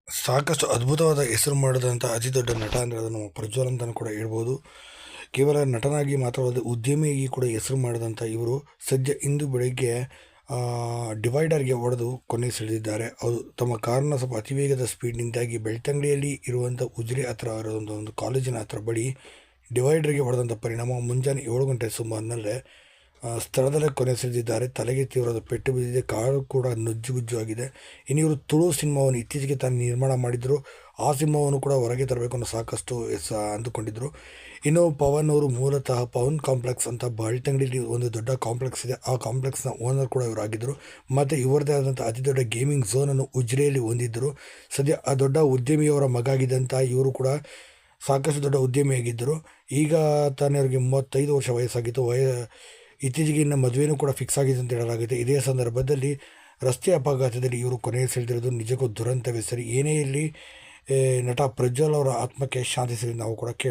ಸಾಕಷ್ಟು ಅದ್ಭುತವಾದ ಹೆಸರು ಮಾಡಿದಂಥ ಅತಿ ದೊಡ್ಡ ನಟ ಅಂದರೆ ಅದು ನಮ್ಮ ಪ್ರಜ್ವಲ್ ಅಂತಲೂ ಕೂಡ ಹೇಳ್ಬೋದು. ಕೇವಲ ನಟನಾಗಿ ಮಾತ್ರವಲ್ಲದೆ ಉದ್ಯಮಿಯಾಗಿ ಕೂಡ ಹೆಸರು ಮಾಡಿದಂಥ ಇವರು ಸದ್ಯ ಇಂದು ಬೆಳಗ್ಗೆ ಡಿವೈಡರ್ಗೆ ಹೊಡೆದು ಕೊನೆ ಸೆಳೆದಿದ್ದಾರೆ. ಅದು ತಮ್ಮ ಕಾರನ್ನ ಸ್ವಲ್ಪ ಅತಿವೇಗದ ಸ್ಪೀಡ್ನಿಂದಾಗಿ ಬೆಳ್ತಂಗಡಿಯಲ್ಲಿ ಇರುವಂಥ ಉಜಿರೆ ಹತ್ರ ಇರುವಂಥ ಒಂದು ಕಾಲೇಜಿನ ಹತ್ರ ಬಳಿ ಡಿವೈಡರ್ಗೆ ಹೊಡೆದಂಥ ಪರಿಣಾಮ ಮುಂಜಾನೆ 7 ಗಂಟೆ ಸುಮಾರಿನಲ್ಲೇ ಸ್ಥಳದಲ್ಲೇ ಕೊನೆ ಸೆಳೆದಿದ್ದಾರೆ. ತಲೆಗೆ ತೀವ್ರವಾದ ಪೆಟ್ಟು ಬಿದ್ದಿದೆ. ಕಾರು ಕೂಡ ನುಜ್ಜುಗುಜ್ಜು ಆಗಿದೆ. ಇನ್ನು ಇವರು ತುಳು ಸಿನಿಮಾವನ್ನು ಇತ್ತೀಚೆಗೆ ತಾನು ನಿರ್ಮಾಣ ಮಾಡಿದ್ರು. ಆ ಸಿನಿಮಾವನ್ನು ಕೂಡ ಹೊರಗೆ ತರಬೇಕು ಅನ್ನೋ ಸಾಕಷ್ಟು ಅಂದುಕೊಂಡಿದ್ದರು. ಇನ್ನು ಪವನ್ ಅವರು ಮೂಲತಃ ಪವನ್ ಕಾಂಪ್ಲೆಕ್ಸ್ ಅಂತ ಬೆಳ್ತಂಗಡಿಯಲ್ಲಿ ಒಂದು ದೊಡ್ಡ ಕಾಂಪ್ಲೆಕ್ಸ್ ಇದೆ. ಆ ಕಾಂಪ್ಲೆಕ್ಸ್ನ ಓನರ್ ಕೂಡ ಇವರು ಆಗಿದ್ದರು. ಮತ್ತು ಇವರದೇ ಆದಂಥ ಅತಿ ದೊಡ್ಡ ಗೇಮಿಂಗ್ ಝೋನನ್ನು ಉಜಿರೆಯಲ್ಲಿ ಹೊಂದಿದ್ದರು. ಸದ್ಯ ಆ ದೊಡ್ಡ ಉದ್ಯಮಿಯವರ ಮಗ ಆಗಿದ್ದಂಥ ಇವರು ಕೂಡ ಸಾಕಷ್ಟು ದೊಡ್ಡ ಉದ್ಯಮಿಯಾಗಿದ್ದರು. ಈಗ ತಾನೇ ಅವರಿಗೆ 35 ವರ್ಷ ವಯಸ್ಸಾಗಿತ್ತು. ಇತ್ತೀಚೆಗೆ ಇನ್ನು ಮದುವೆನೂ ಕೂಡ ಫಿಕ್ಸ್ ಆಗಿದೆ ಅಂತ ಹೇಳಲಾಗಿದೆ. ಇದೇ ಸಂದರ್ಭದಲ್ಲಿ ರಸ್ತೆ ಅಪಘಾತದಲ್ಲಿ ಇವರು ಕೊನೆ ಸೆಳೆದಿರೋದು ನಿಜಕ್ಕೂ ದುರಂತವೇ ಸರಿ. ಏನೇ ಇಲ್ಲಿ ನಟ ಪ್ರಜ್ವಲ್ ಅವರ ಆತ್ಮಕ್ಕೆ ಶಾಂತಿ ಸಿಗಲಿ ನಾವು ಕೂಡ ಕೇಳೋಣ.